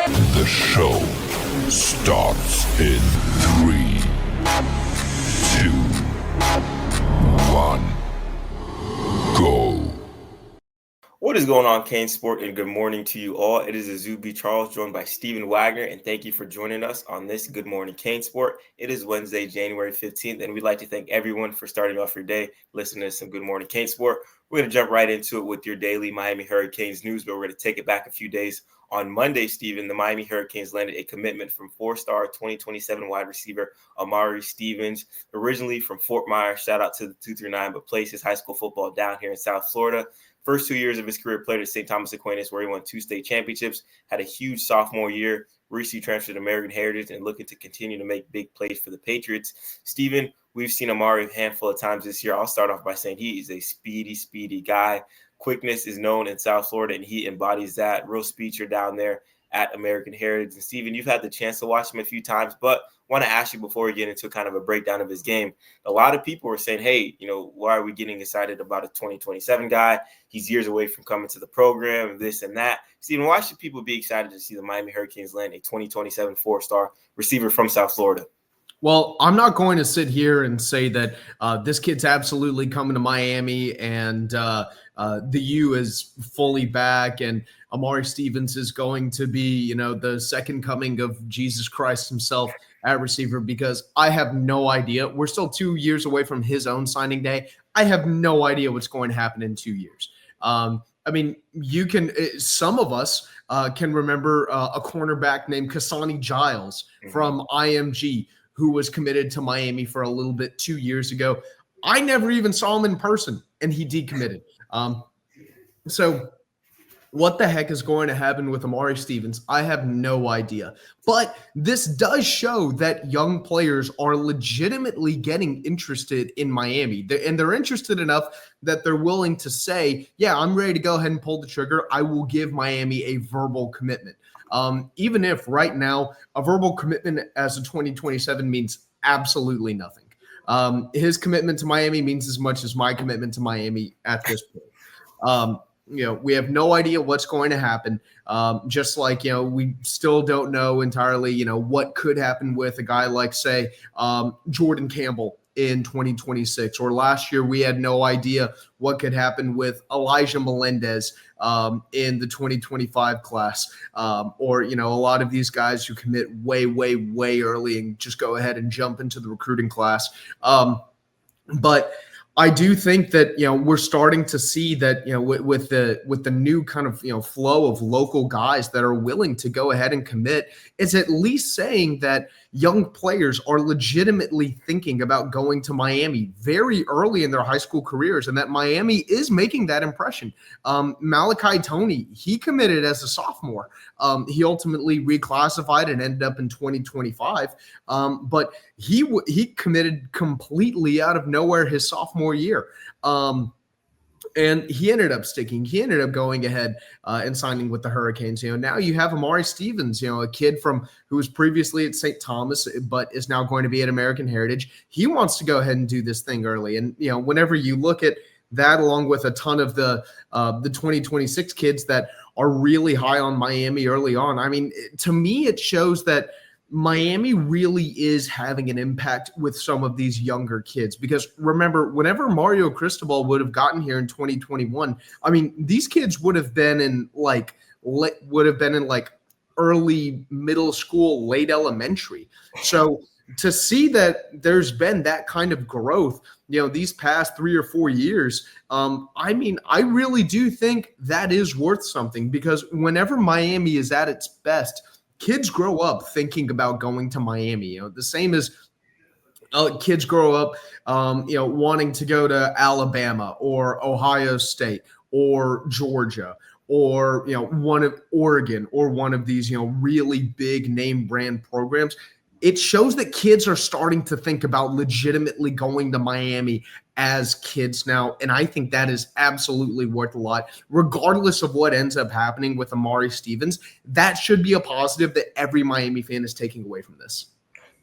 The show starts in 3, 2, 1, go. What is going on, CaneSport, and good morning to you all. It is Izubee Charles, joined by Stephen Wagner, and thank you for joining us on this Good Morning CaneSport. It is Wednesday, January 15th, and we'd like to thank everyone for starting off your day listening to some Good Morning CaneSport. We're going to jump right into it with your daily Miami Hurricanes news, but we're going to take it back a few days. On Monday, Stephen, the Miami Hurricanes landed a commitment from four-star 2027 wide receiver Amari Stevens, originally from Fort Myers. Shout out to the 239, but plays his high school football down here in South Florida. First 2 years of his career played at St. Thomas Aquinas, where he won 2 state championships, had a huge sophomore year, recently transferred to American Heritage, and looking to continue to make big plays for the Patriots. Stephen, we've seen Amari a handful of times this year. I'll start off by saying he is a speedy guy. Quickness is known in South Florida, and he embodies that. Real speedster down there at American Heritage. And Stephen, you've had the chance to watch him a few times, but want to ask you before we get into kind of a breakdown of his game. A lot of people were saying, hey, why are we getting excited about a 2027 guy? He's years away from coming to the program, this and that. Stephen, why should people be excited to see the Miami Hurricanes land a 2027 four-star receiver from South Florida? Well, I'm not going to sit here and say that this kid's absolutely coming to Miami and the U is fully back and Amari Stevens is going to be, the second coming of Jesus Christ himself at receiver, because I have no idea. We're still 2 years away from his own signing day. I have no idea what's going to happen in 2 years. Some of us can remember a cornerback named Kasani Giles from IMG, who was committed to Miami for a little bit 2 years ago. I never even saw him in person, and he decommitted. So what the heck is going to happen with Amari Stevens? I have no idea. But this does show that young players are legitimately getting interested in Miami. They're interested enough that they're willing to say, yeah, I'm ready to go ahead and pull the trigger. I will give Miami a verbal commitment. Even if right now a verbal commitment as a 2027 means absolutely nothing. His commitment to Miami means as much as my commitment to Miami at this point. We have no idea what's going to happen. Just like, we still don't know entirely, what could happen with a guy like, say, Jordan Campbell in 2026, or last year we had no idea what could happen with Elijah Melendez in the 2025 class, or a lot of these guys who commit way early and just go ahead and jump into the recruiting class. But I do think that, we're starting to see that, with the new kind of, flow of local guys that are willing to go ahead and commit, it's at least saying that young players are legitimately thinking about going to Miami very early in their high school careers, and that Miami is making that impression. Malachi Toney, he committed as a sophomore. He ultimately reclassified and ended up in 2025. But he committed completely out of nowhere his sophomore year. And he ended up sticking. He ended up going ahead and signing with the Hurricanes. Now you have Amari Stevens, a kid who was previously at St. Thomas, but is now going to be at American Heritage. He wants to go ahead and do this thing early. And, whenever you look at that, along with a ton of the 2026 kids that are really high on Miami early on, to me, it shows that Miami really is having an impact with some of these younger kids, because remember, whenever Mario Cristobal would have gotten here in 2021, these kids would have been in early middle school, late elementary. So to see that there's been that kind of growth, these past 3 or 4 years, I really do think that is worth something, because whenever Miami is at its best, kids grow up thinking about going to Miami. The same as kids grow up, wanting to go to Alabama or Ohio State or Georgia or, one of Oregon or one of these, really big name brand programs. It shows that kids are starting to think about legitimately going to Miami as kids now. And I think that is absolutely worth a lot, regardless of what ends up happening with Amari Stevens. That should be a positive that every Miami fan is taking away from this.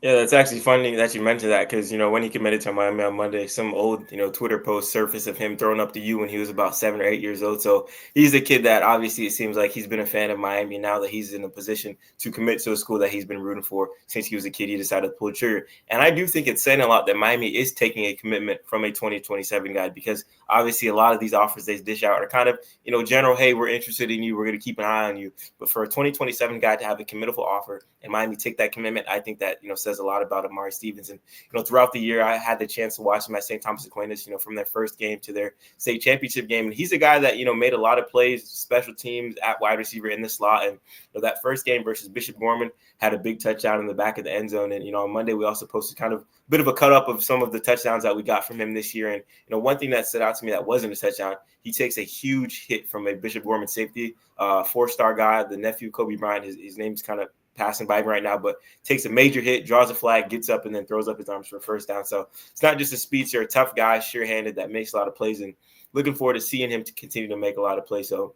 Yeah, that's actually funny that you mentioned that because when he committed to Miami on Monday, some old Twitter post surfaced of him throwing up the U when he was about 7 or 8 years old. So he's a kid that obviously it seems like he's been a fan of Miami now that he's in a position to commit to a school that he's been rooting for since he was a kid. He decided to pull the trigger, and I do think it's saying a lot that Miami is taking a commitment from a 2027 guy because obviously a lot of these offers they dish out are kind of general. Hey, we're interested in you. We're going to keep an eye on you. But for a 2027 guy to have a committable offer and Miami take that commitment, I think that says a lot about Amari Stevens. And throughout the year, I had the chance to watch him at St. Thomas Aquinas. From their first game to their state championship game, and he's a guy that made a lot of plays, special teams at wide receiver in the slot. And that first game versus Bishop Gorman had a big touchdown in the back of the end zone. And on Monday we also posted kind of a bit of a cut up of some of the touchdowns that we got from him this year. And one thing that stood out to me that wasn't a touchdown, he takes a huge hit from a Bishop Gorman safety, 4-star guy, the nephew Kobe Bryant. His name's kind of passing by me right now, but takes a major hit, draws a flag, gets up, and then throws up his arms for a first down. So it's not just a speedster, a tough guy, sure-handed, that makes a lot of plays, and looking forward to seeing him to continue to make a lot of plays. So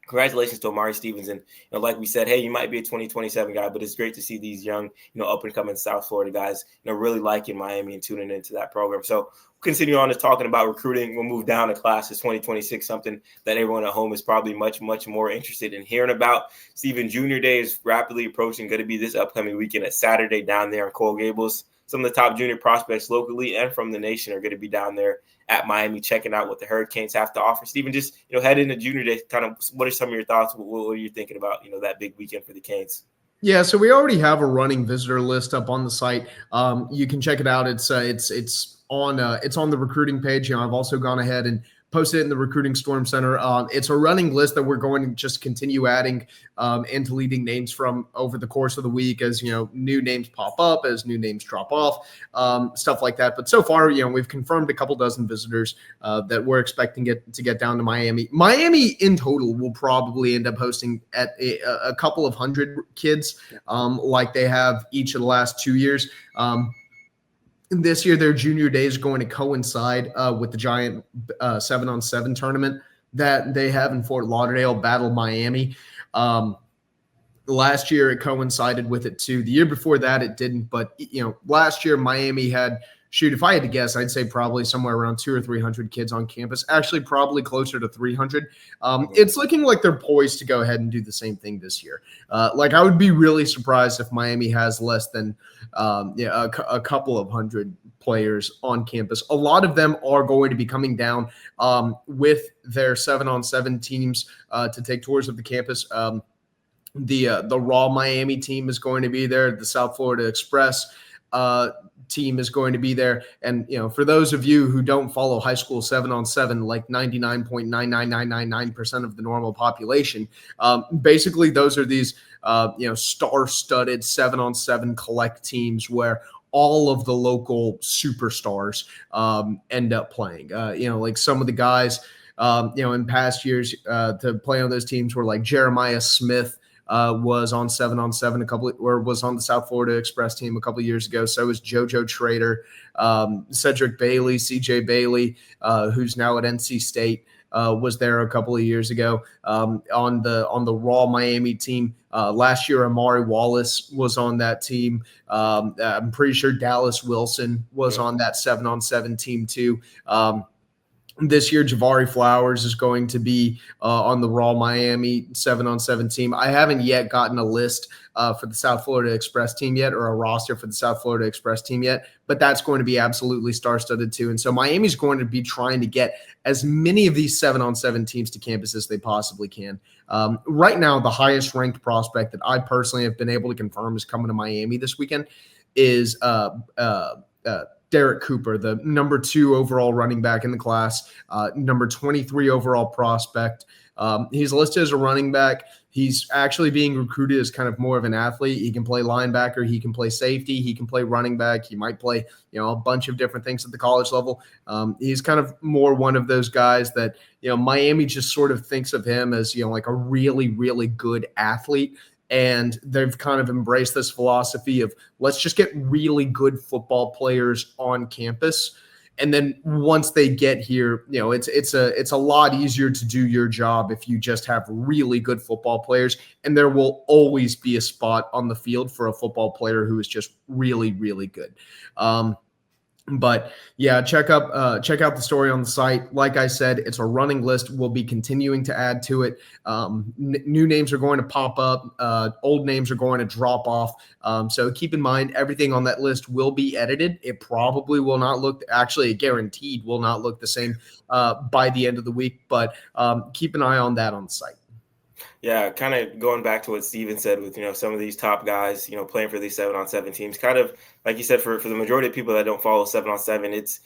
congratulations to Amari Stevens. And like we said, hey, you might be a 2027 guy, but it's great to see these young, up and coming South Florida guys, really liking Miami and tuning into that program. So we'll continue on to talking about recruiting. We'll move down to classes 2026, something that everyone at home is probably much, much more interested in hearing about. Stephen, Junior Day is rapidly approaching, going to be this upcoming weekend at Saturday down there in Coral Gables. Some of the top junior prospects locally and from the nation are going to be down there at Miami, checking out what the Hurricanes have to offer. Stephen, just head into Junior Day. Kind of, what are some of your thoughts? What are you thinking about that big weekend for the Canes? Yeah, so we already have a running visitor list up on the site. You can check it out. It's on the recruiting page. I've also gone ahead and posted it in the Recruiting Storm Center. It's a running list that we're going to just continue adding and deleting names from over the course of the week as new names pop up, as new names drop off, stuff like that. But so far, we've confirmed a couple dozen visitors that we're expecting to get down to Miami. Miami in total will probably end up hosting at a couple of hundred kids, like they have each of the last 2 years. This year, their Junior Day is going to coincide with the giant 7-on-7 tournament that they have in Fort Lauderdale, Battle Miami. Last year, it coincided with it too. The year before that, it didn't. But last year, Miami had, if I had to guess, I'd say probably somewhere around 200 or 300 kids on campus. Actually, probably closer to 300. It's looking like they're poised to go ahead and do the same thing this year. I would be really surprised if Miami has less than a couple of hundred players on campus. A lot of them are going to be coming down with their 7-on-7 teams to take tours of the campus. The Raw Miami team is going to be there. The South Florida Express team is going to be there. And, for those of you who don't follow high school 7-on-7, like 99.99999% of the normal population, basically those are these, star-studded 7-on-7 collect teams where all of the local superstars end up playing. Like some of the guys, in past years to play on those teams were like Jeremiah Smith, was on 7-on-7 was on the South Florida Express team a couple of years ago. So was JoJo Trader, Cedric Bailey, CJ Bailey, who's now at NC State, was there a couple of years ago. On the Raw Miami team last year, Amari Wallace was on that team. I'm pretty sure Dallas Wilson was on that 7-on-7 team too. This year, Javari Flowers is going to be on the Raw Miami 7-on-7 team. I haven't yet gotten a list for the South Florida Express team yet, or a roster for the South Florida Express team yet, but that's going to be absolutely star-studded too. And so Miami's going to be trying to get as many of these 7-on-7 teams to campus as they possibly can. Right now, the highest ranked prospect that I personally have been able to confirm is coming to Miami this weekend is Derek Cooper, the number 2 overall running back in the class, number 23 overall prospect. He's listed as a running back. He's actually being recruited as kind of more of an athlete. He can play linebacker. He can play safety. He can play running back. He might play, a bunch of different things at the college level. He's kind of more one of those guys that, Miami just sort of thinks of him as, like a really, really good athlete. And they've kind of embraced this philosophy of let's just get really good football players on campus. And then once they get here, it's a lot easier to do your job if you just have really good football players, and there will always be a spot on the field for a football player who is just really, really good. But yeah, check out the story on the site. Like I said, it's a running list. We'll be continuing to add to it. New names are going to pop up. Old names are going to drop off. So keep in mind, everything on that list will be edited. It probably will not look, actually, guaranteed will not look the same by the end of the week. But keep an eye on that on the site. Yeah, kind of going back to what Steven said with, some of these top guys, playing for these 7-on-7 teams, kind of like you said, for the majority of people that don't follow 7-on-7, it's,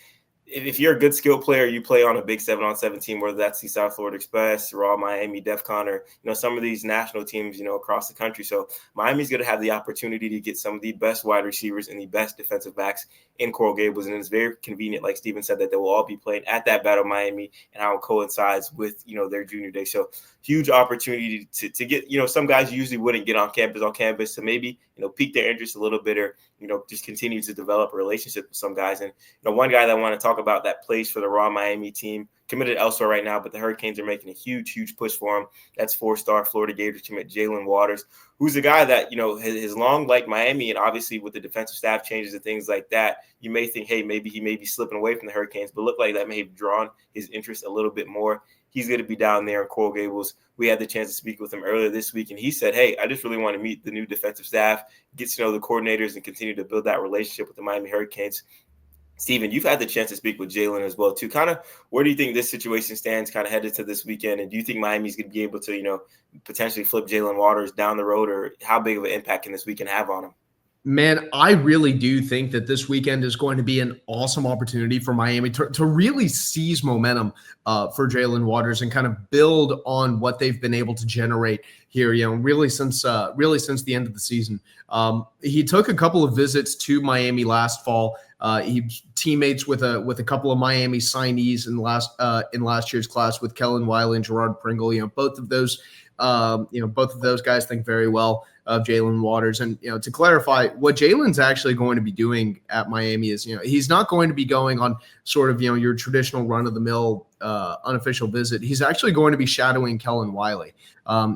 if you're a good skill player, you play on a big 7-on-7 team, whether that's the South Florida Express, Raw, Miami, DEFCON, or some of these national teams, across the country. So Miami's going to have the opportunity to get some of the best wide receivers and the best defensive backs in Coral Gables, and it's very convenient, like Steven said, that they will all be playing at that Battle Miami, and how it coincides with their junior day. So huge opportunity to get some guys usually wouldn't get on campus, so maybe pique their interest a little bit, or just continue to develop a relationship with some guys. And one guy that I want to talk about that plays for the Raw Miami team, committed elsewhere right now, but the Hurricanes are making a huge push for him. That's 4-star Florida Gators commit Jaylen Waters, who's a guy that has long liked Miami, and obviously with the defensive staff changes and things like that, you may think, hey, maybe he may be slipping away from the Hurricanes, but look like that may have drawn his interest a little bit more. He's going to be down there in Coral Gables. We had the chance to speak with him earlier this week, and he said, hey, I just really want to meet the new defensive staff, get to know the coordinators, and continue to build that relationship with the Miami Hurricanes. Steven, you've had the chance to speak with Jaylen as well, too. Kind of where do you think this situation stands kind of headed to this weekend? And do you think Miami's going to be able to, potentially flip Jaylen Waters down the road, or how big of an impact can this weekend have on him? Man, I really do think that this weekend is going to be an awesome opportunity for Miami to really seize momentum for Jaylen Waters and kind of build on what they've been able to generate here, really since the end of the season. He took a couple of visits to Miami last fall. He teammates with a couple of Miami signees in last year's class with Kellen Wiley and Gerard Pringle. Both of those guys think very well of Jaylen Waters. And, to clarify, what Jaylen's actually going to be doing at Miami is, he's not going to be going on sort of, your traditional run-of-the-mill unofficial visit. He's actually going to be shadowing Kellen Wiley.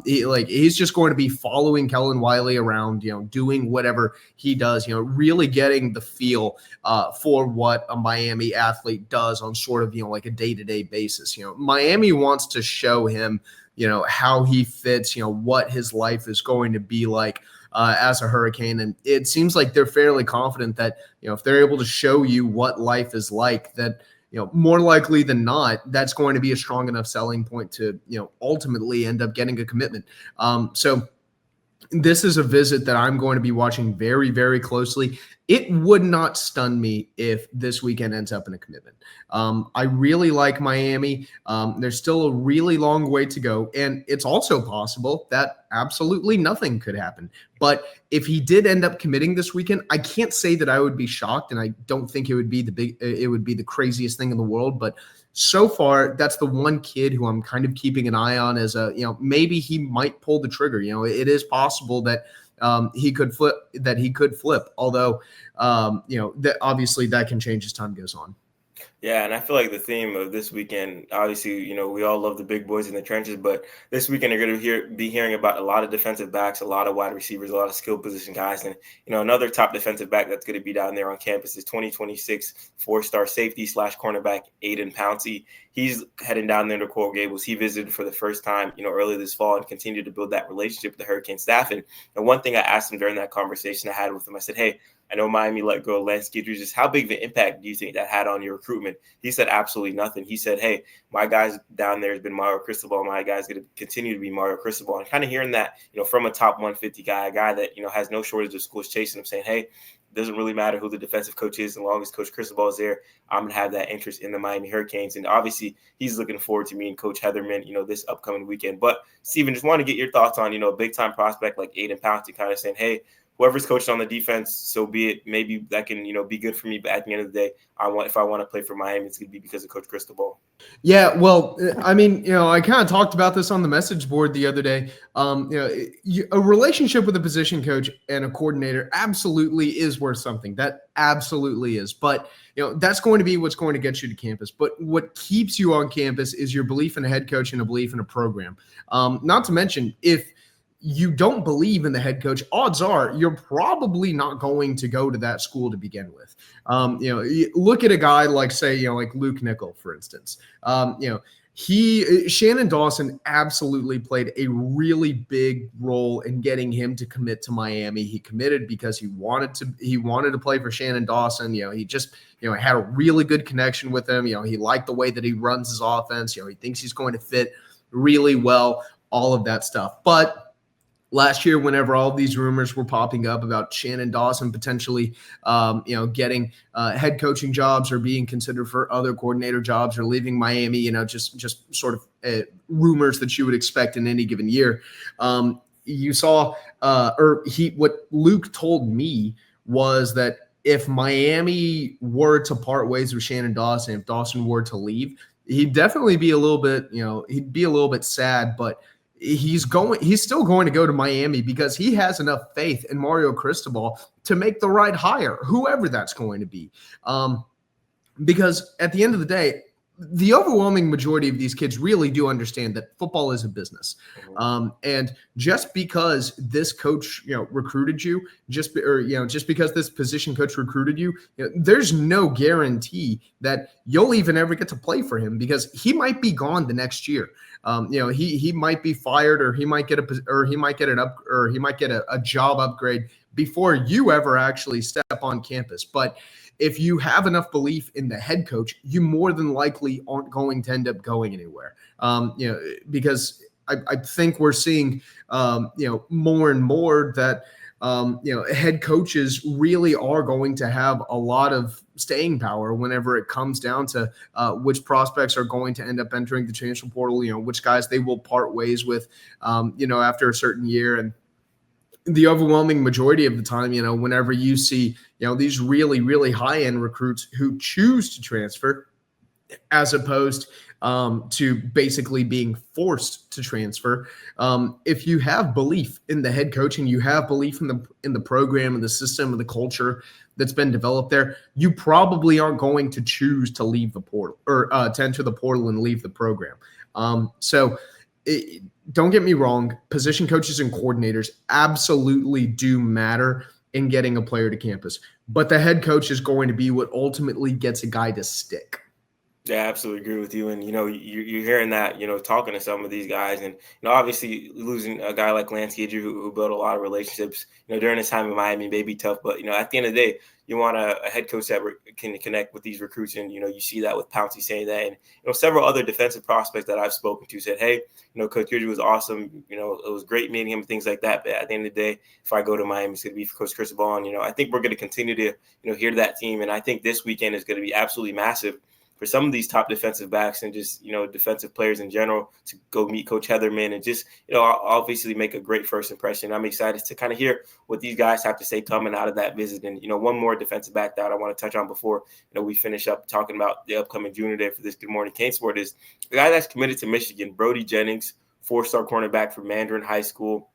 He's just going to be following Kellen Wiley around, doing whatever he does, really getting the feel for what a Miami athlete does on sort of, like a day-to-day basis. Miami wants to show him, how he fits, what his life is going to be like as a Hurricane. And it seems like they're fairly confident that, if they're able to show you what life is like, that, more likely than not, that's going to be a strong enough selling point to, ultimately end up getting a commitment. So this is a visit that I'm going to be watching very, very closely. It would not stun me if this weekend ends up in a commitment. I really like Miami. There's still a really long way to go, and it's also possible that absolutely nothing could happen. But if he did end up committing this weekend, I can't say that I would be shocked, and I don't think it would be the craziest thing in the world. But so far, that's the one kid who I'm kind of keeping an eye on as maybe he might pull the trigger. It is possible that he could flip. Although, that obviously that can change as time goes on. Yeah, and I feel like the theme of this weekend, obviously, we all love the big boys in the trenches, but this weekend you're going to be hearing about a lot of defensive backs, a lot of wide receivers, a lot of skill position guys. And, another top defensive back that's going to be down there on campus is 2026 4-star safety / cornerback Aiden Pouncey. He's heading down there to Coral Gables. He visited for the first time, early this fall, and continued to build that relationship with the Hurricane staff. And one thing I asked him during that conversation I had with him, I said, hey, I know Miami let go of Lance Guidry. Just how big of an impact do you think that had on your recruitment? He said absolutely nothing. He said, hey, my guys down there has been Mario Cristobal. My guy's going to continue to be Mario Cristobal. And kind of hearing that, from a top 150 guy, a guy that, has no shortage of schools chasing him, saying, hey, it doesn't really matter who the defensive coach is. As long as Coach Cristobal is there, I'm going to have that interest in the Miami Hurricanes. And obviously, he's looking forward to meeting Coach Heatherman, this upcoming weekend. But, Steven, just want to get your thoughts on, a big-time prospect like Aiden Pouncey kind of saying, hey, whoever's coaching on the defense, so be it. Maybe that can, be good for me. But at the end of the day, if I want to play for Miami, it's going to be because of Coach Cristobal. Yeah, well, I mean, I kind of talked about this on the message board the other day. A relationship with a position coach and a coordinator absolutely is worth something. That absolutely is. But, that's going to be what's going to get you to campus. But what keeps you on campus is your belief in a head coach and a belief in a program. Not to mention, if you don't believe in the head coach, odds are you're probably not going to go to that school to begin with. Look at a guy like, say, like Luke Nickel, for instance. Shannon Dawson absolutely played a really big role in getting him to commit to Miami. He committed because he wanted to play for Shannon Dawson. He just, had a really good connection with him. He liked the way that he runs his offense. He thinks he's going to fit really well, all of that stuff. But last year, whenever all these rumors were popping up about Shannon Dawson potentially, getting head coaching jobs or being considered for other coordinator jobs or leaving Miami, just sort of rumors that you would expect in any given year. You saw, what Luke told me was that if Miami were to part ways with Shannon Dawson, if Dawson were to leave, he'd definitely be a little bit, he'd be a little bit sad, but he's still going to go to Miami because he has enough faith in Mario Cristobal to make the right hire, whoever that's going to be. Because at the end of the day, the overwhelming majority of these kids really do understand that football is a business. And just because this coach, recruited you, just because this position coach recruited you, there's no guarantee that you'll even ever get to play for him because he might be gone the next year. He might be fired, or he might get a job upgrade before you ever actually step on campus. But if you have enough belief in the head coach, you more than likely aren't going to end up going anywhere. Because I think we're seeing, more and more that, head coaches really are going to have a lot of staying power whenever it comes down to which prospects are going to end up entering the transfer portal, which guys they will part ways with, after a certain year. And the overwhelming majority of the time, whenever you see, these really, really high-end recruits who choose to transfer as opposed to basically being forced to transfer. If you have belief in the head coach and you have belief in the program and the system and the culture that's been developed there, you probably aren't going to choose to leave the portal or to enter the portal and leave the program. Don't get me wrong, position coaches and coordinators absolutely do matter in getting a player to campus, but the head coach is going to be what ultimately gets a guy to stick. Yeah, I absolutely agree with you. And, you're hearing that, talking to some of these guys and, obviously losing a guy like Lance Guidry who built a lot of relationships, during his time in Miami may be tough. But, at the end of the day, you want a head coach that can connect with these recruits. And, you see that with Pouncey saying that. And, several other defensive prospects that I've spoken to said, hey, Coach Guidry was awesome. It was great meeting him and things like that. But at the end of the day, if I go to Miami, it's going to be for Coach Cristobal. And, I think we're going to continue to, hear that team. And I think this weekend is going to be absolutely massive for some of these top defensive backs and just, defensive players in general to go meet Coach Heatherman and just, obviously make a great first impression. I'm excited to kind of hear what these guys have to say coming out of that visit. And, one more defensive back that I want to touch on before, we finish up talking about the upcoming Junior Day for this Good Morning CaneSport is the guy that's committed to Michigan, Brody Jennings, 4-star cornerback from Mandarin High School.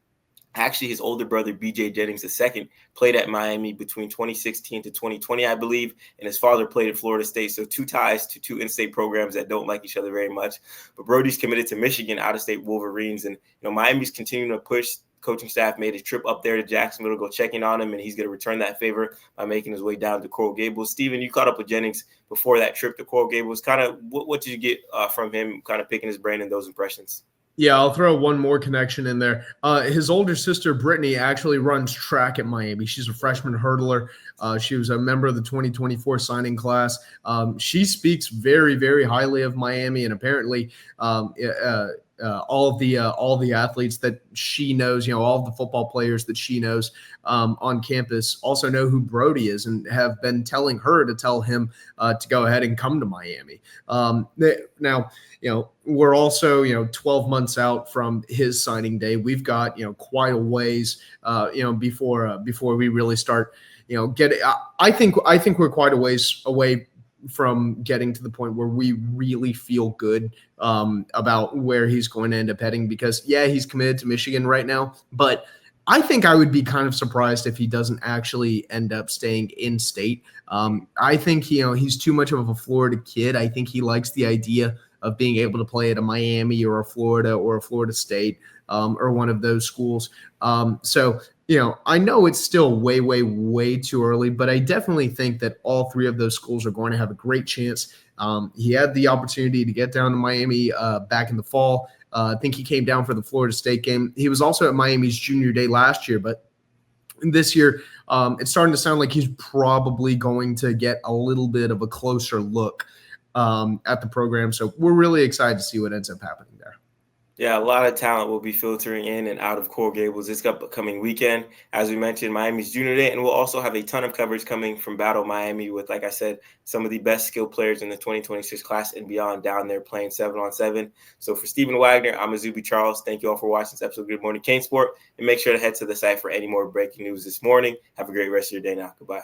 Actually, his older brother, BJ Jennings II, played at Miami between 2016 to 2020, I believe, and his father played at Florida State. So 2 ties to 2 in-state programs that don't like each other very much. But Brody's committed to Michigan, out-of-state Wolverines. And, Miami's continuing to push. Coaching staff made a trip up there to Jacksonville to go checking on him, and he's going to return that favor by making his way down to Coral Gables. Steven, you caught up with Jennings before that trip to Coral Gables. Kind of what did you get from him, kind of picking his brain and those impressions? Yeah, I'll throw one more connection in there. His older sister, Brittany, actually runs track at Miami. She's a freshman hurdler. She was a member of the 2024 signing class. She speaks very, very highly of Miami, and apparently all the athletes that she knows, all of the football players that she knows on campus also know who Brody is and have been telling her to tell him to go ahead and come to Miami. Now, we're also, 12 months out from his signing day. We've got, quite a ways, before we really start, getting. I think we're quite a ways away from getting to the point where we really feel good about where he's going to end up heading, because he's committed to Michigan right now, but I think I would be kind of surprised if he doesn't actually end up staying in state. I think he's too much of a Florida kid. I think he likes the idea of being able to play at a Miami or a Florida State or one of those schools. So I know it's still way, way, way too early, but I definitely think that all three of those schools are going to have a great chance. He had the opportunity to get down to Miami back in the fall. I think he came down for the Florida State game. He was also at Miami's junior day last year, but this year it's starting to sound like he's probably going to get a little bit of a closer look at the program. So we're really excited to see what ends up happening there. Yeah, a lot of talent will be filtering in and out of Coral Gables this upcoming weekend. As we mentioned, Miami's Junior Day, and we'll also have a ton of coverage coming from Battle Miami with, like I said, some of the best skilled players in the 2026 class and beyond down there playing 7-on-7. So for Stephen Wagner, I'm Izubee Charles. Thank you all for watching this episode of Good Morning CaneSport, and make sure to head to the site for any more breaking news this morning. Have a great rest of your day now. Goodbye.